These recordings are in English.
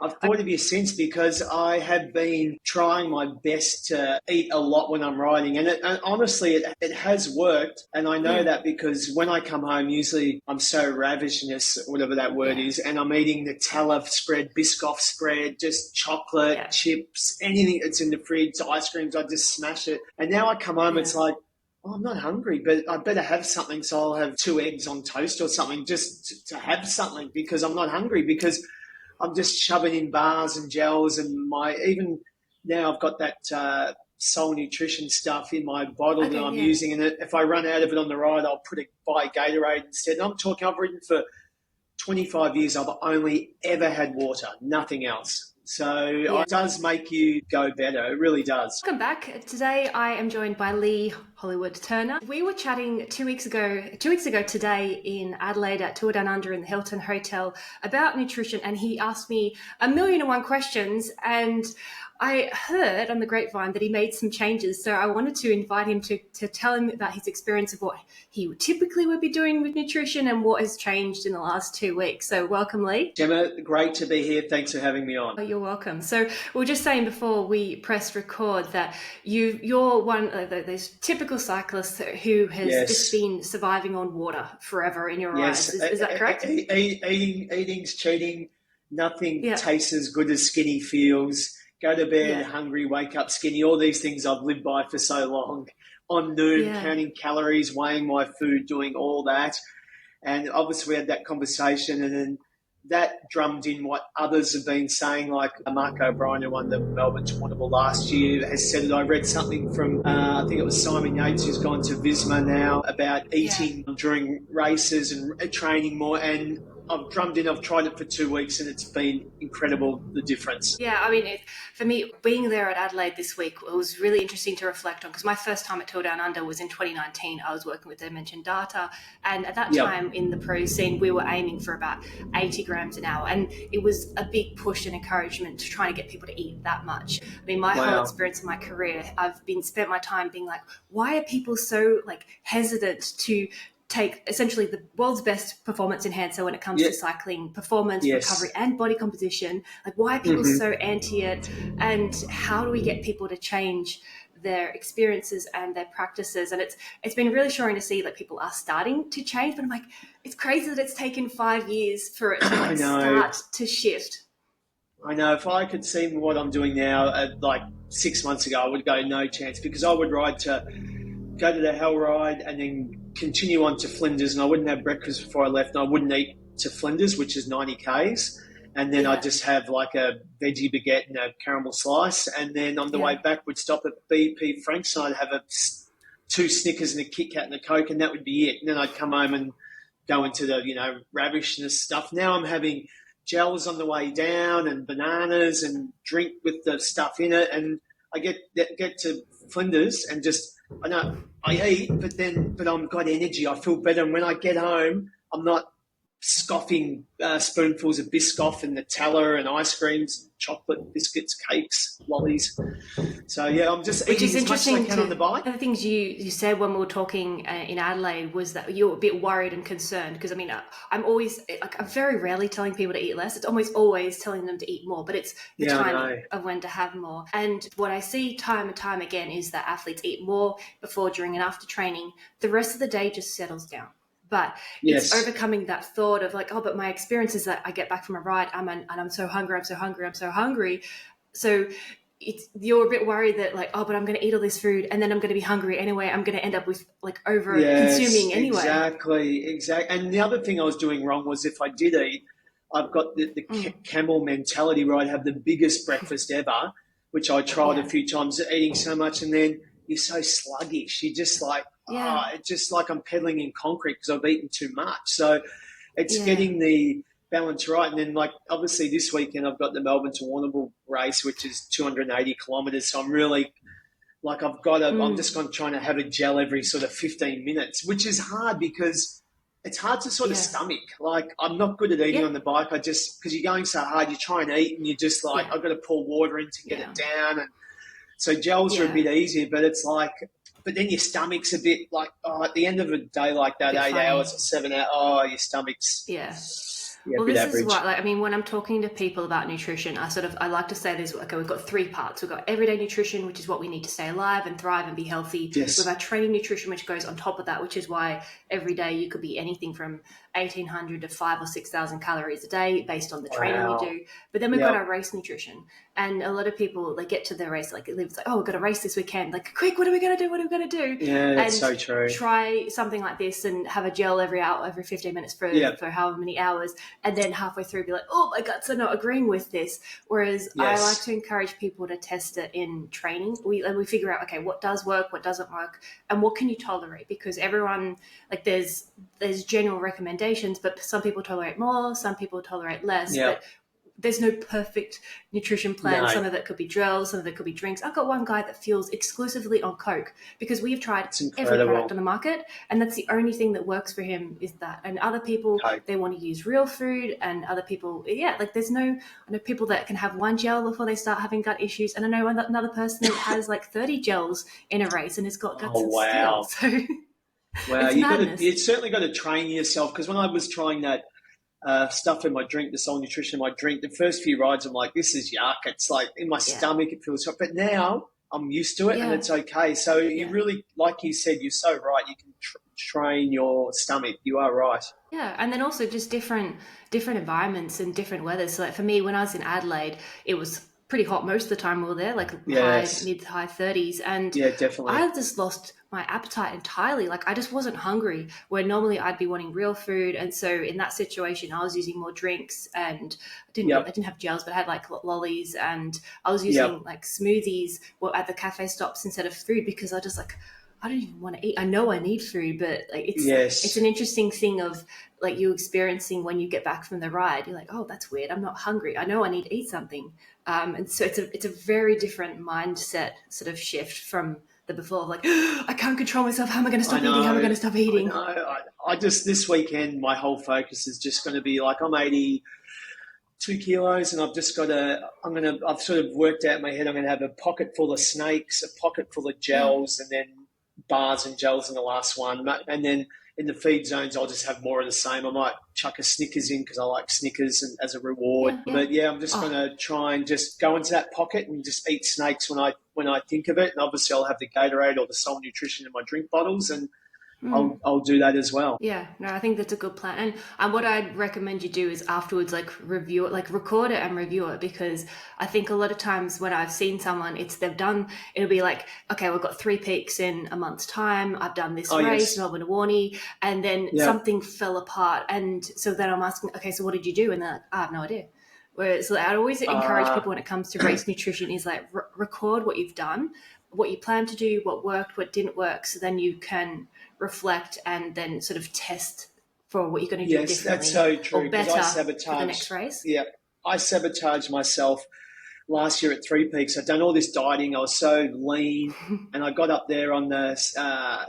I've thought of you since because I have been trying my best to eat a lot when I'm riding. And honestly, it has worked. And I know that because when I come home, usually I'm so ravenous, whatever that word is, and I'm eating Nutella spread, Biscoff spread, just chocolate, chips, anything that's in the fridge, ice creams, I just smash it. And now I come home, it's like, oh, I'm not hungry, but I better have something. So I'll have 2 eggs on toast or something just to have something because I'm not hungry, because I'm just shoving in bars and gels, and even now I've got that Soul Nutrition stuff in my bottle that I'm using, and if I run out of it on the ride, I'll buy Gatorade instead. And I'm talking, I've ridden for 25 years. I've only ever had water, nothing else. So it does make you go better. It really does. Welcome back. Today I am joined by Lee Hollywood Turner. We were chatting 2 weeks ago today in Adelaide at Tour Down Under in the Hilton Hotel about nutrition, and he asked me 1,000,001 questions, and I heard on the grapevine that he made some changes. So I wanted to invite him to tell him about his experience of what he typically would be doing with nutrition and what has changed in the last 2 weeks. So welcome, Lee. Gemma, great to be here. Thanks for having me on. Oh, you're welcome. So we were just saying before we pressed record that you're one of those typical cyclists who has just been surviving on water forever in your rides. Is that correct? Eating's cheating. Nothing tastes as good as skinny feels. Go to bed hungry, wake up skinny. All these things I've lived by for so long. On noon, counting calories, weighing my food, doing all that. And obviously we had that conversation, and then that drummed in what others have been saying, like Mark O'Brien, who won the Melbourne Tournament last year, has said it. I read something from, I think it was Simon Yates, who's gone to Visma now, about eating during races and training more. And I've drummed in, I've tried it for 2 weeks, and it's been incredible, the difference. Yeah, I mean, for me, being there at Adelaide this week, it was really interesting to reflect on, because my first time at Tour Down Under was in 2019. I was working with Dimension Data, and at that time in the pro scene, we were aiming for about 80 grams an hour, and it was a big push and encouragement to try to get people to eat that much. I mean, my whole experience in my career, I've spent my time being like, why are people so hesitant to take essentially the world's best performance enhancer when it comes to cycling, performance, recovery, and body composition? Like, why are people so anti it? And how do we get people to change their experiences and their practices? And it's been really showing to see that people are starting to change, but I'm like, it's crazy that it's taken 5 years for it to start to shift. I know. If I could see what I'm doing now, 6 months ago, I would go no chance, because I would go to the Hell Ride and then continue on to Flinders, and I wouldn't have breakfast before I left, and I wouldn't eat to Flinders, which is 90 Ks, and then I'd just have like a veggie baguette and a caramel slice, and then on the way back would stop at BP Frank's, and I'd have 2 Snickers and a Kit Kat and a Coke, and that would be it. And then I'd come home and go into the ravishness stuff. Now I'm having gels on the way down and bananas and drink with the stuff in it, and I get to Flinders and just, I know I eat, but I've got energy. I feel better. And when I get home, I'm not scoffing spoonfuls of Biscoff and Nutella and ice creams, chocolate, biscuits, cakes, lollies. So, I'm just eating as much as I can on the bike. One of the things you said when we were talking in Adelaide was that you were a bit worried and concerned, because, I mean, I'm very rarely telling people to eat less. It's almost always telling them to eat more, but it's the time of when to have more. And what I see time and time again is that athletes eat more before, during, and after training. The rest of the day just settles down. But it's overcoming that thought of like, oh, but my experience is that I get back from a ride, and I'm so hungry, So you're a bit worried that like, oh, but I'm going to eat all this food and then I'm going to be hungry anyway. I'm going to end up with like over consuming anyway. Exactly. And the other thing I was doing wrong was, if I did eat, I've got the camel mentality where I'd have the biggest breakfast ever, which I tried a few times, eating so much, and then you're so sluggish. You're just like, it's just like I'm pedaling in concrete because I've eaten too much. So it's getting the balance right. And then, like, obviously this weekend I've got the Melbourne to Warrny race, which is 280 kilometres. So I'm really, like, I'm just going to try to have a gel every sort of 15 minutes, which is hard because it's hard to sort of stomach. Like, I'm not good at eating on the bike. Because you're going so hard, you try and eat and you're just like, I've got to pour water in to get it down. And so gels are a bit easier, but it's like, but then your stomach's a bit like, at the end of a day like that, 8 hours or 7 hours, your stomach's Yeah, a Well, bit this is average. what, like, I mean, when I'm talking to people about nutrition, I like to say there's, okay, we've got three parts. We've got everyday nutrition, which is what we need to stay alive and thrive and be healthy. Yes. We've our training nutrition, which goes on top of that, which is why every day you could be anything from 1,800 to 5,000 or 6,000 calories a day based on the training you do. But then we've got our race nutrition. And a lot of people, they get to their race, like it's like, oh, we've got a race this weekend. Like, quick, what are we going to do? What are we going to do? Yeah, that's so true. Try something like this and have a gel every hour, every 15 minutes for however many hours. And then halfway through be like, oh, my guts are not agreeing with this. Whereas I like to encourage people to test it in training. We figure out, okay, what does work, what doesn't work, and what can you tolerate? Because everyone, like there's general recommendations, but some people tolerate more, some people tolerate less. But there's no perfect nutrition plan. No. Some of it could be gels, some of it could be drinks. I've got one guy that fuels exclusively on Coke because we've tried every product on the market, and that's the only thing that works for him is that. And other people, they want to use real food, and other people, like I know people that can have one gel before they start having gut issues, and I know another person that has like 30 gels in a race and has got guts and steel. So wow, you certainly got to train yourself, because when I was trying that stuff in my drink, the Soul Nutrition in my drink, the first few rides I'm like, this is yuck. It's like in my stomach, it feels hot. But now I'm used to it and it's okay. So you really, like you said, you're so right. You can train your stomach. You are right. Yeah, and then also just different environments and different weather. So like for me, when I was in Adelaide, it was pretty hot most of the time we were there, like mid to high 30s. And definitely. I just lost my appetite entirely. Like I just wasn't hungry, where normally I'd be wanting real food. And so in that situation, I was using more drinks, and I didn't have gels, but I had like lollies, and I was using like smoothies at the cafe stops instead of food, because I just like, I don't even want to eat. I know I need food, but like it's an interesting thing of like you experiencing when you get back from the ride. You're like, oh, that's weird. I'm not hungry. I know I need to eat something. And so it's a very different mindset sort of shift from the before of like, I can't control myself. How am I going to stop eating? How am I going to stop eating? I just, this weekend, my whole focus is just going to be like, I'm 82 kilos and I've just got I've sort of worked out in my head, I'm going to have a pocket full of snakes, a pocket full of gels, and then bars and gels in the last one. And then in the feed zones, I'll just have more of the same. I might chuck a Snickers in because I like Snickers and as a reward. But I'm just going to try and just go into that pocket and just eat snakes when I think of it. And obviously I'll have the Gatorade or the Soul Nutrition in my drink bottles, and I'll do that as well. Yeah, no, I think that's a good plan. And what I'd recommend you do is afterwards, like review it, like record it and review it, because I think a lot of times when I've seen someone, it'll be like, okay, we've got 3 peaks in a month's time. I've done this race, Melbourne to Warrny, and then something fell apart. And so then I'm asking, okay, so what did you do? And they're like, I have no idea. Whereas like, I'd always encourage people when it comes to race nutrition is like record what you've done, what you plan to do, what worked, what didn't work, so then you can reflect and then sort of test for what you're going to do differently. Yes, that's so true. Or better for the next race. Yeah, I sabotaged myself last year at 3 peaks. I'd done all this dieting. I was so lean, and I got up there on the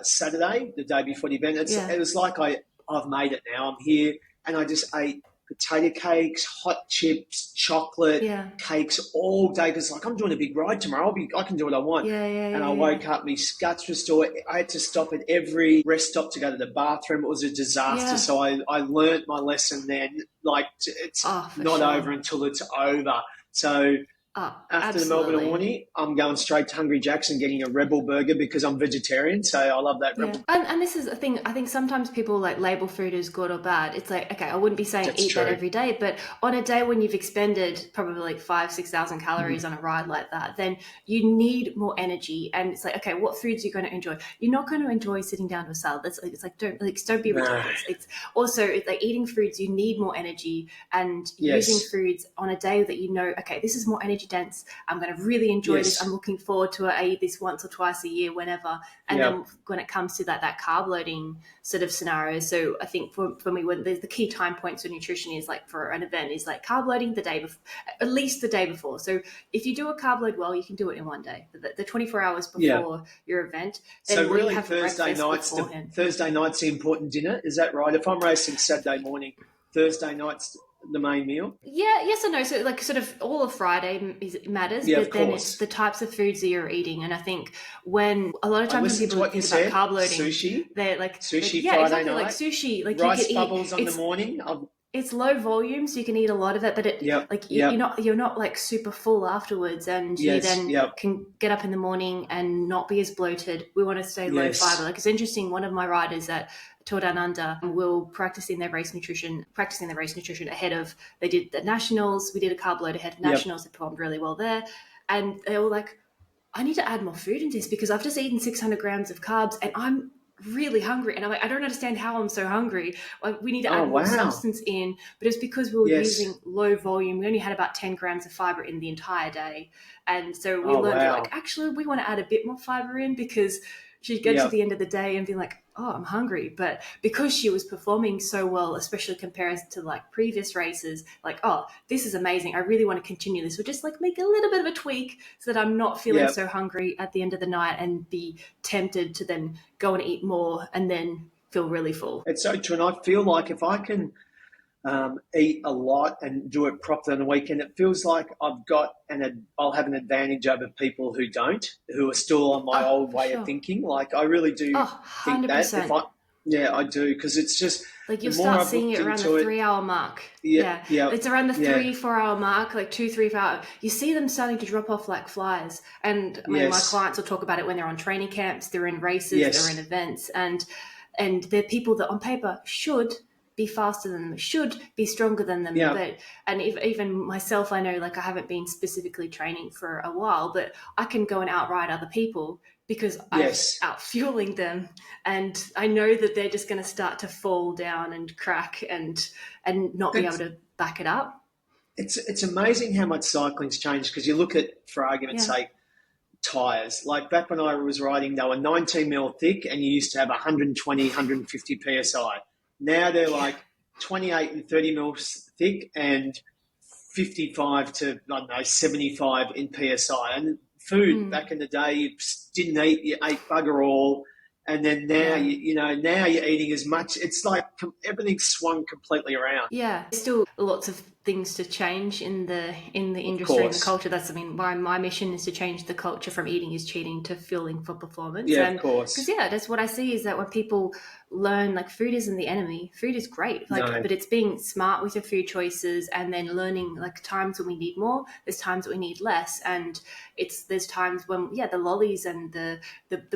Saturday, the day before the event. It was like I've made it now. I'm here, and I just ate potato cakes, hot chips, chocolate, cakes all day, because like I'm doing a big ride tomorrow. I can do what I want. And I woke up, my guts were sore. I had to stop at every rest stop to go to the bathroom. It was a disaster. So I learnt my lesson then. Like it's not over until it's over. So after the Melbourne Warrny, I'm going straight to Hungry Jack's and getting a Rebel burger because I'm vegetarian. So I love that Rebel. And this is a thing. I think sometimes people like label food as good or bad. It's like, okay, I wouldn't be saying eat that every day, but on a day when you've expended probably like 5,000-6,000 calories on a ride like that, then you need more energy. And it's like, okay, what foods are you going to enjoy? You're not going to enjoy sitting down to a salad. It's like don't be ridiculous. It's also like eating foods. You need more energy, and using foods on a day that you know, okay, this is more energy dense. I'm going to really enjoy this. I'm looking forward to it. I eat this once or twice a year, whenever. And then when it comes to that carb loading sort of scenario, so I think for me, when the key time points for nutrition is like for an event is like carb loading the day before, at least the day before. So if you do a carb load well, you can do it in one day. The 24 hours before your event. Then so really, Thursday night's the important dinner. Is that right? If I'm racing Saturday morning, Thursday night's the main meal? Yeah, yes and no. So like sort of all of Friday matters, but then it's the types of foods that you're eating. And I think when a lot of times when people think about carb loading, sushi, they're like sushi Friday night, like sushi, like rice you could bubbles eat, on the morning. it's low volume, so you can eat a lot of it, but you're not like super full afterwards, and you then can get up in the morning and not be as bloated. We want to stay low fiber. Like, it's interesting. One of my riders that Tour Down Under will practicing their race nutrition ahead of, they did the nationals. We did a carb load ahead of nationals. They performed really well there, and they were like, I need to add more food into this because I've just eaten 600 grams of carbs and I'm really hungry. And I'm like, I don't understand how I'm so hungry. Like, we need to add more substance in. But it's because we were using low volume. We only had about 10 grams of fiber in the entire day. And so we learned that, like, actually, we want to add a bit more fiber in, because she'd get to the end of the day and be like, oh, I'm hungry. But because she was performing so well, especially compared to like previous races, like, oh, this is amazing. I really want to continue this. We'll just like make a little bit of a tweak so that I'm not feeling so hungry at the end of the night and be tempted to then go and eat more and then feel really full. It's so true. And I feel like if I can eat a lot and do it properly on the weekend, it feels like I'll have an advantage over people who don't, who are still on my old way of thinking. Like, I really do think that. I do, because it's just like you'll start seeing it around the 3 hour mark. It's around the 3-4 hour mark, like 2-3 hours. You see them starting to drop off like flies. And I mean, my clients will talk about it when they're on training camps, they're in races, they're in events, and they're people that on paper should be faster than them, should be stronger than them. But, and even myself, I know, like, I haven't been specifically training for a while, but I can go and outride other people because I'm out fueling them, and I know that they're just going to start to fall down and crack and not be able to back it up. It's amazing how much cycling's changed, because you look at, for argument's sake, tires. Like, back when I was riding, they were 19 mil thick, and you used to have 120, 150 PSI. Now they're like 28 and 30 mils thick and 55 to, I don't know, 75 in PSI. And food back in the day, you didn't eat, you ate bugger all. And then now, now you're eating as much. It's like everything's swung completely around. Yeah, there's still lots of things to change in the industry and the culture. That's, I mean, my mission is to change the culture from eating is cheating to fueling for performance. Yeah, of course. Because that's what I see, is that when people learn, like, food isn't the enemy. Food is great, but it's being smart with your food choices, and then learning, like, times when we need more, there's times that we need less, and there's times when the lollies and the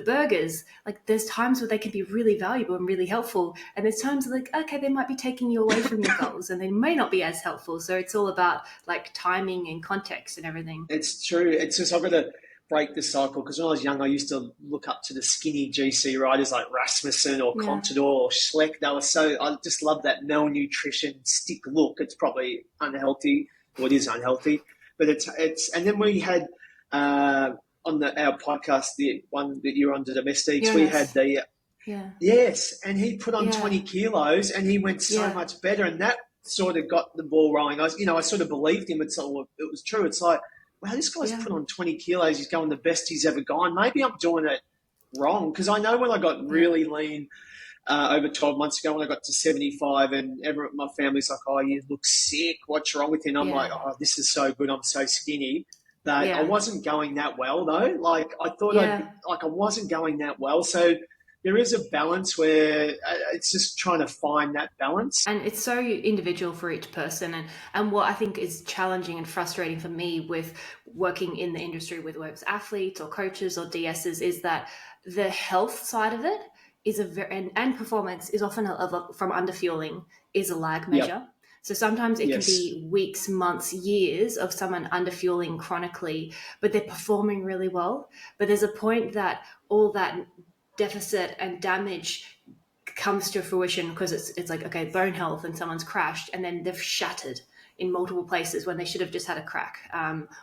burgers, like, there's times where they can be really valuable and really helpful, and there's times like, okay, they might be taking you away from your goals and they may not be as helpful. So it's all about, like, timing and context and everything. It's true. It's just, I've got to break the cycle, because when I was young, I used to look up to the skinny GC riders like Rasmussen or Contador or Schleck. I just love that malnutrition stick look. It's probably unhealthy. Well, it is unhealthy, but it's and then we had on our podcast, the one that you're on, the domestics, we had the and he put on 20 kilos and he went so much better, and that sort of got the ball rolling. I sort of believed him. It was true. It's like, wow, this guy's put on 20 kilos. He's going the best he's ever gone. Maybe I'm doing it wrong, because I know when I got really lean over 12 months ago, when I got to 75, and my family's like, oh, you look sick. What's wrong with you? And I'm like, oh, this is so good. I'm so skinny. But I wasn't going that well, though. Like, I thought I wasn't going that well. So there is a balance where it's just trying to find that balance. And it's so individual for each person. And what I think is challenging and frustrating for me with working in the industry with whether it's athletes or coaches or DSs is that the health side of it is and performance is often from underfueling is a lag measure. Yep. So sometimes it can be weeks, months, years of someone underfueling chronically, but they're performing really well. But there's a point that all that deficit and damage comes to fruition, because it's like, okay, bone health, and someone's crashed and then they've shattered in multiple places when they should have just had a crack,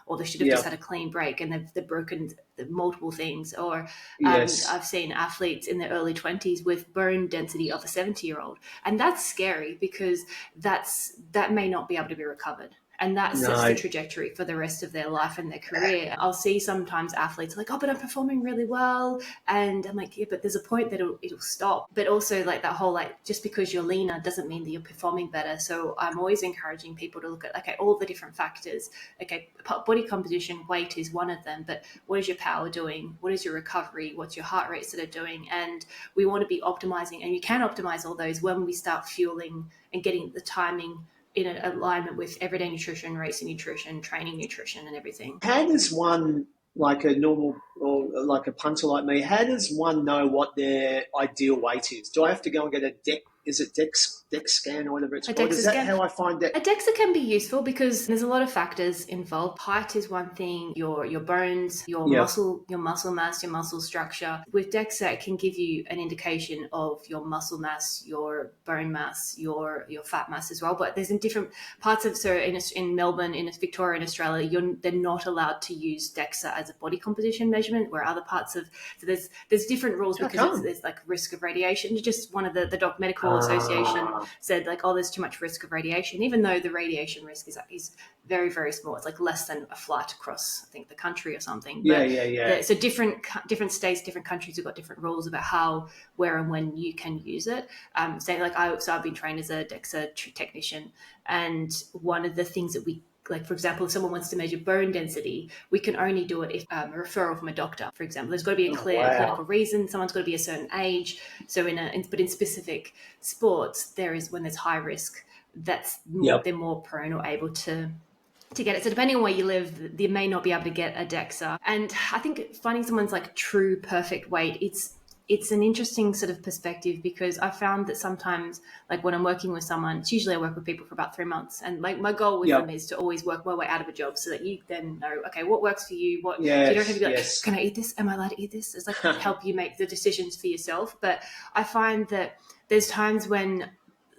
or they should have just had a clean break, and they've broken multiple things. Or I've seen athletes in their early 20s with bone density of a 70-year-old, and that's scary, because that may not be able to be recovered. And that sets No. the trajectory for the rest of their life and their career. I'll see sometimes athletes like, oh, but I'm performing really well. And I'm like, yeah, but there's a point that it'll stop. But also like that whole, like, just because you're leaner doesn't mean that you're performing better. So I'm always encouraging people to look at, okay, all the different factors. Okay, body composition, weight is one of them, but what is your power doing? What is your recovery? What's your heart rates that are doing? And we want to be optimizing, and you can optimize all those when we start fueling and getting the timing in alignment with everyday nutrition, racing nutrition, training nutrition, and everything. How does one, like a normal or like a punter like me, how does one know what their ideal weight is? Do I have to go and get a DEX scan or whatever it's called? Is that how I find that? A DEXA can be useful because there's a lot of factors involved. Height is one thing, your bones, your muscle mass, your muscle structure. With DEXA, it can give you an indication of your muscle mass, your bone mass, your fat mass as well. But there's in different parts of, so in Melbourne, in Victoria, in Australia, they're not allowed to use DEXA as a body composition measurement, where other parts of, so there's different rules because there's like risk of radiation. Just one of the medical association said like, oh, there's too much risk of radiation, even though the radiation risk is very, very small. It's like less than a flight across, I think, the country or something. But so different states, different countries have got different rules about how, where and when you can use it. So like I've been trained as a DEXA technician, and one of the things that we, like, for example, if someone wants to measure bone density, we can only do it if a referral from a doctor, for example. There's got to be a clear clinical reason. Someone's got to be a certain age. So but in specific sports, when there's high risk, they're more prone or able to get it. So depending on where you live, they may not be able to get a DEXA. And I think finding someone's like true perfect weight, it's an interesting sort of perspective, because I found that sometimes, like when I'm working with someone, it's usually I work with people for about 3 months, and like my goal with them is to always work my way out of a job so that you then know, okay, what works for you, so you don't have to be like, can I eat this? Am I allowed to eat this? It's like help you make the decisions for yourself. But I find that there's times when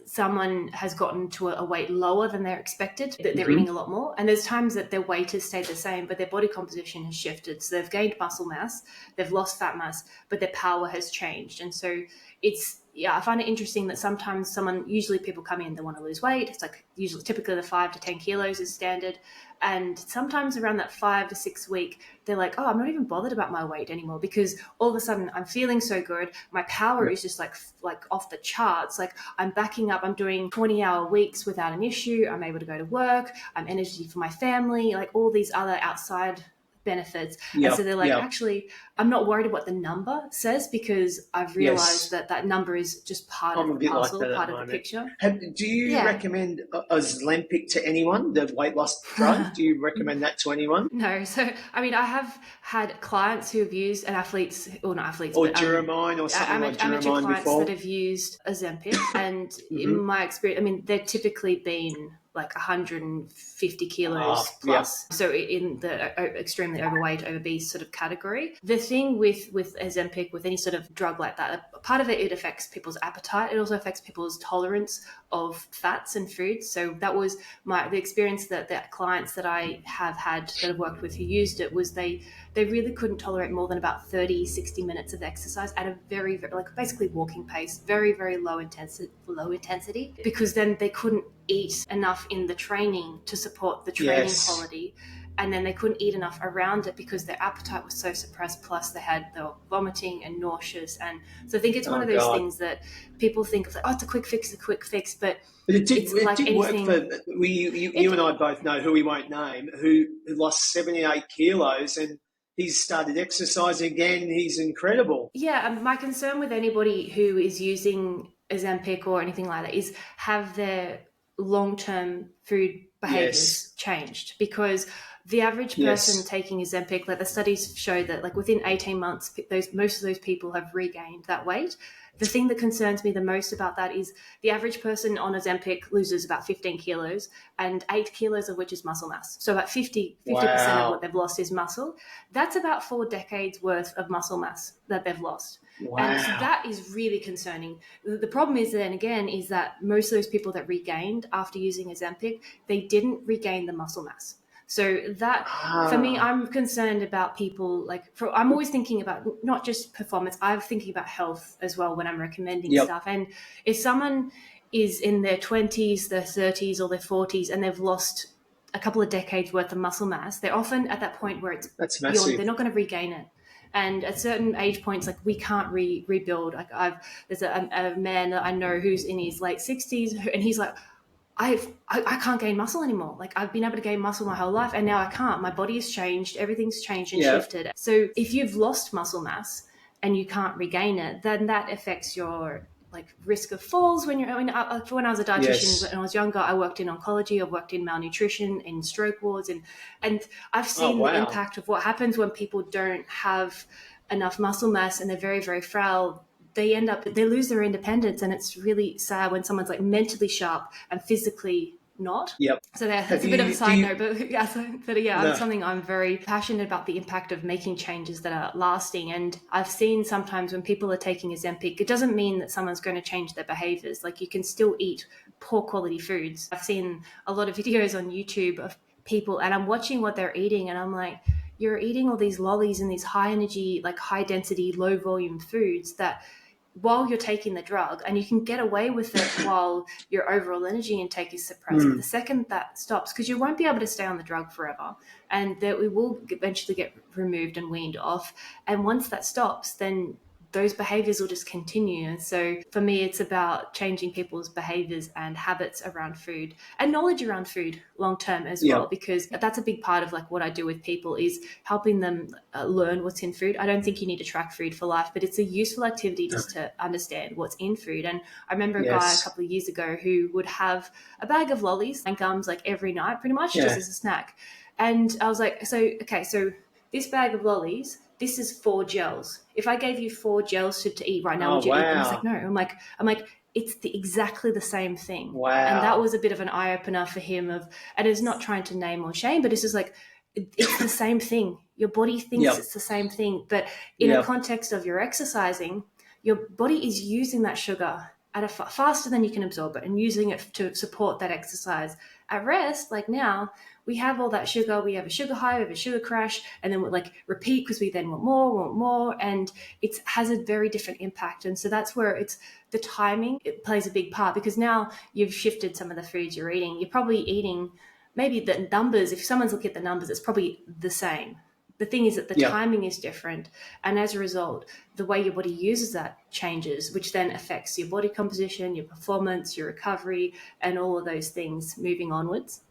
someone has gotten to a weight lower than they're expected, that they're eating a lot more. And there's times that their weight has stayed the same, but their body composition has shifted. So they've gained muscle mass, they've lost fat mass, but their power has changed. And so I find it interesting that sometimes usually people come in, they want to lose weight. It's like typically the 5 to 10 kilos is standard. And sometimes around that 5 to 6 week, they're like, oh, I'm not even bothered about my weight anymore, because all of a sudden I'm feeling so good. My power is just like off the charts. Like I'm backing up. I'm doing 20-hour weeks without an issue. I'm able to go to work. I'm energy for my family, like all these other outside benefits. And so they're like, actually, I'm not worried what the number says, because I've realized that number is just part of the puzzle, part of the picture. Do you recommend Ozempic to anyone, the weight loss drug? Do you recommend that to anyone? No. So, I mean, I have had clients who have used, and athletes, or not athletes, or Duramine or something like Duramine clients before, that have used Ozempic. And in my experience, I mean, they've typically been like 150 kilos plus. So in the extremely overweight, obese sort of category. The thing with Ozempic, with any sort of drug like that, part of it affects people's appetite. It also affects people's tolerance of fats and foods. So that was the experience that the clients that I have had that I've worked with who used it, was they really couldn't tolerate more than about 60 minutes of exercise at a very, very, like basically walking pace, very, very low intensity, because then they couldn't eat enough in the training to support the training quality, and then they couldn't eat enough around it because their appetite was so suppressed, plus they were vomiting and nauseous. And so I think it's one of those things that people think of, like, oh, it's a quick fix, but it did work for you and I both know who we won't name, who lost 78 kilos, and he's started exercising again. He's incredible. My concern with anybody who is using Ozempic or anything like that is, have their long-term food behaviors changed? Because the average person taking Ozempic, like the studies show that like within 18 months, most of those people have regained that weight. The thing that concerns me the most about that is the average person on Ozempic loses about 15 kilos, and 8 kilos of which is muscle mass. So about 50% of what they've lost is muscle. That's about 4 decades worth of muscle mass that they've lost. Wow. And so that is really concerning. The problem is then again is that most of those people that regained after using Ozempic, they didn't regain the muscle mass. So that, for me, I'm concerned about people I'm always thinking about not just performance, I'm thinking about health as well when I'm recommending stuff. And if someone is in their 20s, their 30s or their 40s and they've lost a couple of decades worth of muscle mass, they're often at that point where it's That's beyond, massive. they're not going to regain it. And at certain age points, like we can't rebuild. Like there's a man that I know who's in his late 60s, and he's like, I can't gain muscle anymore. Like I've been able to gain muscle my whole life, and now I can't. My body has changed. Everything's changed and shifted. So if you've lost muscle mass and you can't regain it, then that affects your like risk of falls when you're. I mean, when I was a dietitian, when I was younger, I worked in oncology. I worked in malnutrition, in stroke wards, and I've seen the impact of what happens when people don't have enough muscle mass and they're very, very frail. They lose their independence, and it's really sad when someone's like mentally sharp and physically not. Yep. So that's a bit of a side note, but yeah, something I'm very passionate about, the impact of making changes that are lasting. And I've seen sometimes when people are taking Ozempic, it doesn't mean that someone's going to change their behaviors. Like you can still eat poor quality foods. I've seen a lot of videos on YouTube of people, and I'm watching what they're eating, and I'm like, you're eating all these lollies and these high energy, like high density, low volume foods that while you're taking the drug, and you can get away with it while your overall energy intake is suppressed. But the second that stops, because you won't be able to stay on the drug forever, and that we will eventually get removed and weaned off. And once that stops, then those behaviors will just continue. And so for me, it's about changing people's behaviors and habits around food and knowledge around food long term as well, because that's a big part of like what I do with people is helping them learn what's in food. I don't think you need to track food for life, but it's a useful activity just to understand what's in food. And I remember a guy a couple of years ago who would have a bag of lollies and gums like every night, pretty much just as a snack. And I was like, so this bag of lollies, this is 4 gels. If I gave you 4 gels to eat right now, would you eat them? He's like, no. I'm like, it's exactly the same thing. Wow. And that was a bit of an eye opener for him and it's not trying to name or shame, but it's just like, it's the same thing. Your body thinks it's the same thing, but in a context of your exercising, your body is using that sugar at a faster than you can absorb it and using it to support that exercise. At rest, like now, we have all that sugar, we have a sugar high, we have a sugar crash, and then we like repeat because we then want more, and it has a very different impact. And so that's where it's the timing, it plays a big part, because now you've shifted some of the foods you're eating. You're probably eating maybe the numbers, if someone's looking at the numbers, it's probably the same. The thing is that the timing is different. And as a result, the way your body uses that changes, which then affects your body composition, your performance, your recovery, and all of those things moving onwards.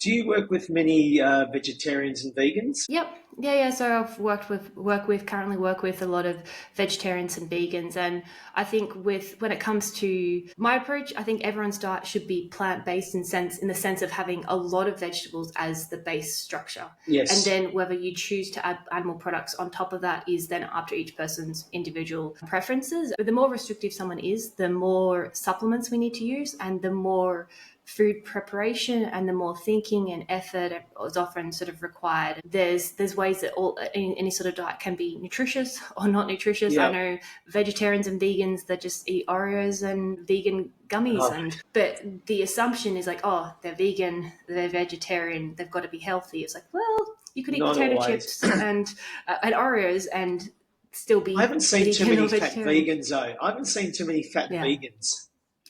Do you work with many vegetarians and vegans? Yep. Yeah. So I've currently work with a lot of vegetarians and vegans. And I think when it comes to my approach, I think everyone's diet should be plant-based in the sense of having a lot of vegetables as the base structure. Yes. And then whether you choose to add animal products on top of that is then up to each person's individual preferences. But the more restrictive someone is, the more supplements we need to use, and the more food preparation and the more thinking and effort is often sort of required. There's ways that any sort of diet can be nutritious or not nutritious. I know vegetarians and vegans that just eat Oreos and vegan gummies, but the assumption is like, oh, they're vegan, they're vegetarian, they've got to be healthy. It's like, well, you could eat potato chips and Oreos and still be. I haven't seen too many fat vegans though. I haven't seen too many fat vegans.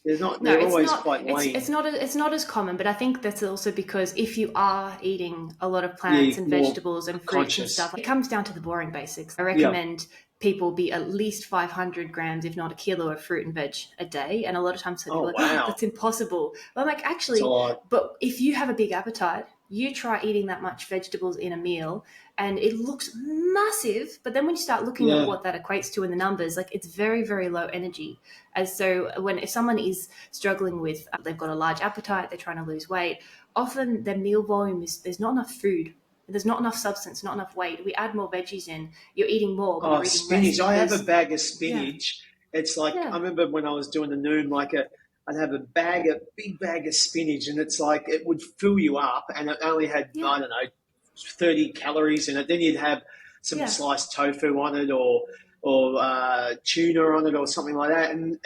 They're always quite lean. It's not as common, but I think that's also because if you are eating a lot of plants and vegetables and fruits and stuff, it comes down to the boring basics. I recommend people be at least 500 grams, if not a kilo of fruit and veg a day. And a lot of times people are like, that's impossible. But I'm like, actually, but if you have a big appetite, you try eating that much vegetables in a meal and it looks massive. But then when you start looking at what that equates to in the numbers, like it's very, very low energy. And so if someone is struggling with, they've got a large appetite, they're trying to lose weight, often their meal volume there's not enough food. There's not enough substance, not enough weight. We add more veggies in, you're eating more, but you're eating spinach. I have a bag of spinach. It's like, I remember when I was doing the noon, I'd have a big bag of spinach, and it's like it would fill you up, and it only had, I don't know, 30 calories in it. Then you'd have some sliced tofu on it or tuna on it or something like that. And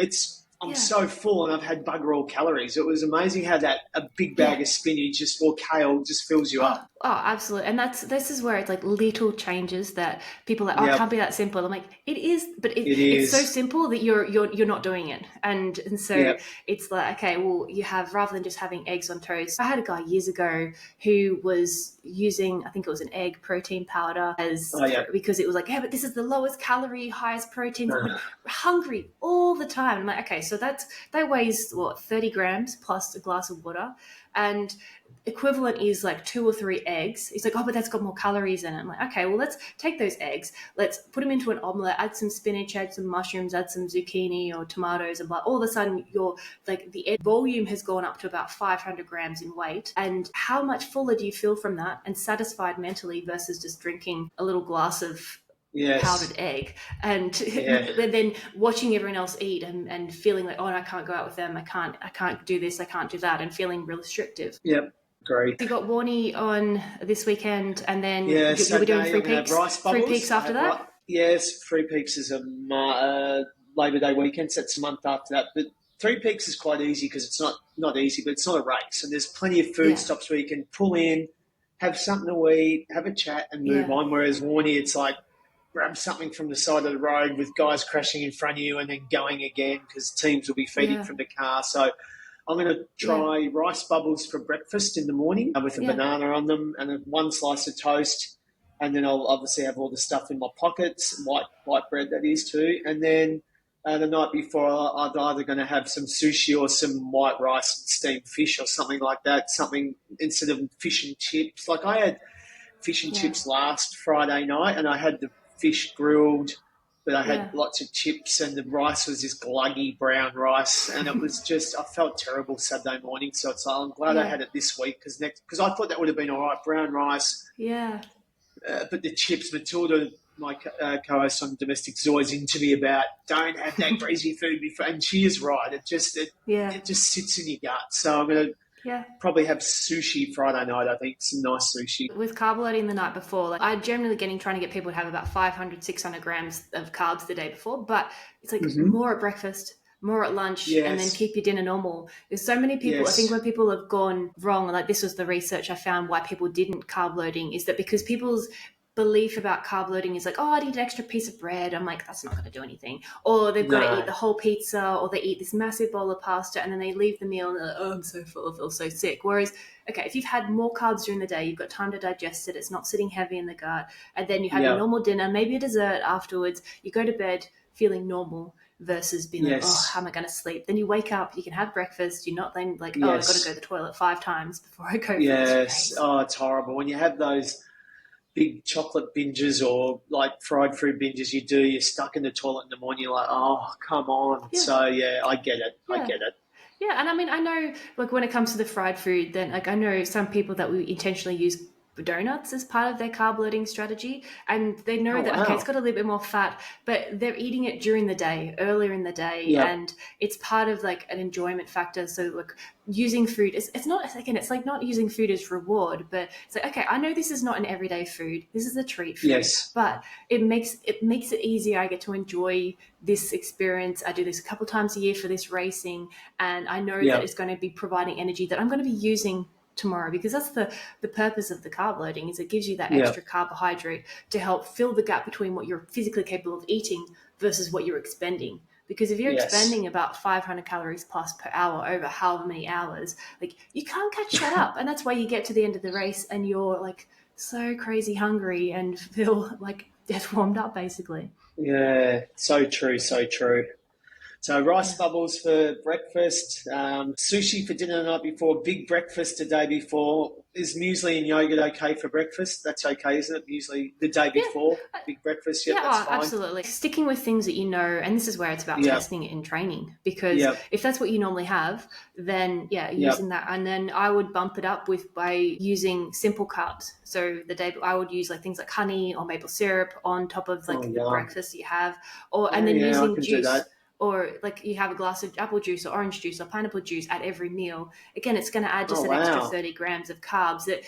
I'm so full and I've had bugger all calories. It was amazing how a big bag of spinach or kale just fills you up. Oh, absolutely. And this is where it's like little changes that people are like, oh, it can't be that simple. I'm like, it is, but it's so simple that you're not doing it. And so it's like, okay, well, you have, rather than just having eggs on toast. I had a guy years ago who was using, I think it was an egg protein powder because it was like, but this is the lowest calorie, highest protein, hungry all the time. I'm like, okay, so that weighs 30 grams plus a glass of water. And equivalent is like 2 or 3 eggs. He's like, oh, but that's got more calories in it. I'm like, okay, well, let's take those eggs, let's put them into an omelette, add some spinach, add some mushrooms, add some zucchini or tomatoes, and all of a sudden the egg volume has gone up to about 500 grams in weight. And how much fuller do you feel from that and satisfied mentally versus just drinking a little glass of powdered egg and then watching everyone else eat and feeling like, oh, I can't go out with them, I can't do this, I can't do that, and feeling restrictive. Great. You got Warrny on this weekend, and then you'll be doing 3 peaks. 3 peaks after that. Yes, 3 peaks is a Labor Day weekend. So it's a month after that. But 3 peaks is quite easy because it's not easy, but it's not a race, and there's plenty of food stops where you can pull in, have something to eat, have a chat, and move on. Whereas Warrny, it's like grab something from the side of the road with guys crashing in front of you, and then going again because teams will be feeding from the car. So I'm going to try rice bubbles for breakfast in the morning with a banana on them and 1 slice of toast. And then I'll obviously have all the stuff in my pockets, white bread that is too. And then the night before, I'm either going to have some sushi or some white rice and steamed fish or something like that, something instead of fish and chips. Like I had fish and chips last Friday night, and I had the fish grilled, but I had lots of chips, and the rice was this gluggy brown rice, and it was just, I felt terrible Saturday morning. So it's like, I'm glad I had it this week because I thought that would have been all right, brown rice. Yeah. But the chips, Matilda, my co-host on Domestic, is always into me about don't have that greasy food before, and she is right. It just sits in your gut. So I'm going to probably have sushi Friday night, I think, some nice sushi. With carb loading the night before, I'm generally trying to get people to have about 500, 600 grams of carbs the day before, but it's like more at breakfast, more at lunch, and then keep your dinner normal. There's so many people, I think where people have gone wrong, like this was the research I found why people didn't carb loading, is that because people's belief about carb loading is like, oh, I need an extra piece of bread. I'm like, that's not going to do anything. Or they've got to eat the whole pizza, or they eat this massive bowl of pasta, and then they leave the meal and they're like, oh, I'm so full, I feel so sick. Whereas, okay, if you've had more carbs during the day, you've got time to digest it, it's not sitting heavy in the gut, and then you have your normal dinner, maybe a dessert afterwards, you go to bed feeling normal versus being like, oh, how am I going to sleep? Then you wake up, you can have breakfast, you're not then like, oh, I've got to go to the toilet 5 times before I go. Oh, it's horrible. When you have those big chocolate binges or like fried food binges you're stuck in the toilet in the morning, you're like, oh, come on. So I get it. Yeah, and I mean, I know, like, when it comes to the fried food, then, like, I know some people that we intentionally use donuts as part of their carb loading strategy, and they know okay, it's got a little bit more fat, but they're eating it during the day, earlier in the day, and it's part of like an enjoyment factor. So like using food, it's not, again, it's like not using food as reward, but it's like, okay, I know this is not an everyday food, this is a treat food, but it makes it easier. I get to enjoy this experience. I do this a couple times a year for this racing, and I know that it's going to be providing energy that I'm going to be using tomorrow, because that's the purpose of the carb loading, is it gives you that extra carbohydrate to help fill the gap between what you're physically capable of eating versus what you're expending. Because if you're expending about 500 calories plus per hour over however many hours, like, you can't catch that up. And that's why you get to the end of the race and you're like so crazy hungry and feel like death warmed up, basically. Yeah, so true. So rice bubbles for breakfast, sushi for dinner the night before, big breakfast the day before. Is muesli and yogurt okay for breakfast? That's okay, isn't it? Muesli the day before, big breakfast, that's fine. Absolutely. Sticking with things that you know, and this is where it's about testing it in training, because if that's what you normally have, then using that. And then I would bump it up by using simple carbs. So the day I would use like things like honey or maple syrup on top of like the breakfast you have, and then using juice. Or like you have a glass of apple juice or orange juice or pineapple juice at every meal. Again, it's going to add just an extra 30 grams of carbs that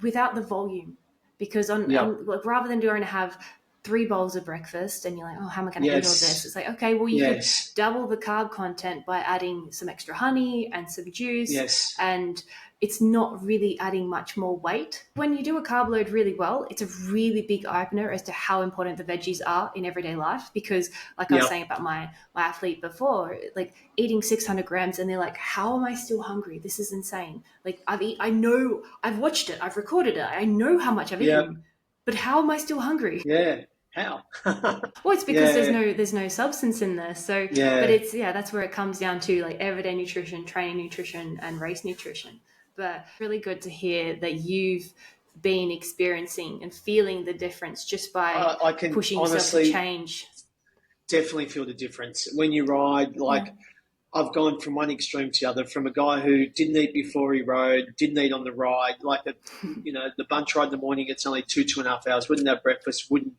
without the volume, because rather than going to have 3 bowls of breakfast and you're like, oh, how am I going to eat all this? It's like, okay, well, you could double the carb content by adding some extra honey and some juice. And it's not really adding much more weight. When you do a carb load really well, it's a really big opener as to how important the veggies are in everyday life. Because like I was saying about my athlete before, like eating 600 grams and they're like, how am I still hungry? This is insane. Like I know, I've watched it, I've recorded it, I know how much I've eaten, but how am I still hungry? How? Well, it's because there's no substance in there. So, but it's, that's where it comes down to like everyday nutrition, training nutrition, and race nutrition. But really good to hear that you've been experiencing and feeling the difference just by I can pushing yourself to change. Definitely feel the difference when you ride. Like I've gone from one extreme to the other, from a guy who didn't eat before he rode, didn't eat on the ride, like the bunch ride in the morning, it's only 2.5 hours, wouldn't have breakfast, wouldn't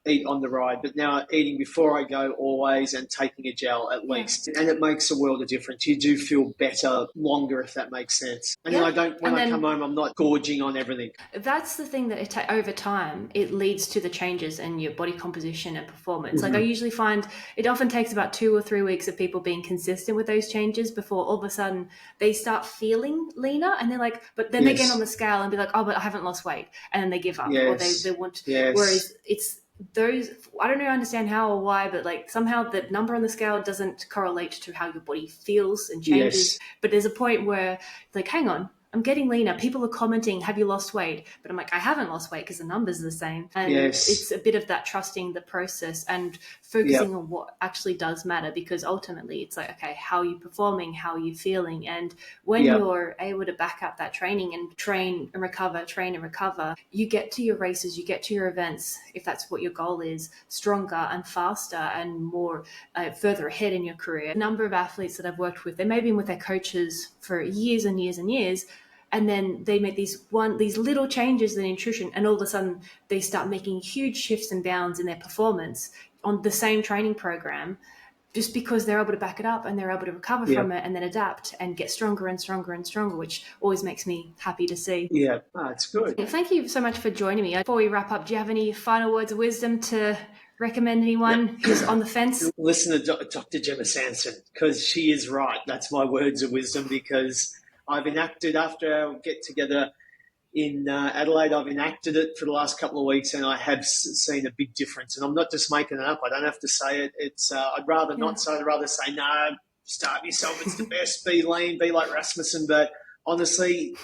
eat on the ride, but now eating before I go always and taking a gel at least. And it makes a world of difference. You do feel better longer, if that makes sense. And then I come home, I'm not gorging on everything. That's the thing that over time, it leads to the changes in your body composition and performance. Like I usually find it often takes about 2 or 3 weeks of people being consistent with those changes before all of a sudden they start feeling leaner and they're like, but then they get on the scale and be like, oh, but I haven't lost weight. And then they give up or they want, whereas it's, those, I don't know, understand how or why, but like somehow the number on the scale doesn't correlate to how your body feels and changes. But there's a point where like, hang on, I'm getting leaner. People are commenting, have you lost weight? But I'm like, I haven't lost weight because the numbers are the same. And it's a bit of that trusting the process and focusing on what actually does matter, because ultimately it's like, okay, how are you performing? How are you feeling? And when you're able to back up that training and train and recover, you get to your races, you get to your events, if that's what your goal is, stronger and faster and more further ahead in your career. A number of athletes that I've worked with, they may have been with their coaches for years and years and years, and then they make these little changes in nutrition, and all of a sudden they start making huge shifts and bounds in their performance on the same training program, just because they're able to back it up and they're able to recover from it and then adapt and get stronger and stronger and stronger, which always makes me happy to see. Yeah, it's good. Thank you so much for joining me. Before we wrap up, do you have any final words of wisdom to recommend anyone who's on the fence? Listen to Dr. Gemma Sampson, because she is right. That's my words of wisdom, because I've enacted, after our get-together in Adelaide, I've enacted it for the last couple of weeks, and I have seen a big difference. And I'm not just making it up. I don't have to say it. It's I'd rather not say it. I'd rather say, no, starve yourself. It's the best. Be lean. Be like Rasmussen. But honestly,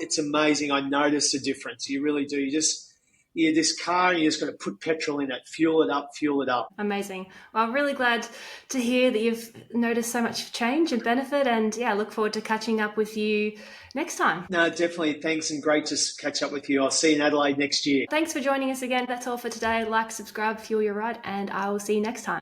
it's amazing. I notice a difference. You really do. You're this car, and you just got to put petrol in it, fuel it up. Amazing. Well, I'm really glad to hear that you've noticed so much change and benefit, and I look forward to catching up with you next time. No, definitely. Thanks, and great to catch up with you. I'll see you in Adelaide next year. Thanks for joining us again. That's all for today. Like, subscribe, fuel your ride, and I will see you next time.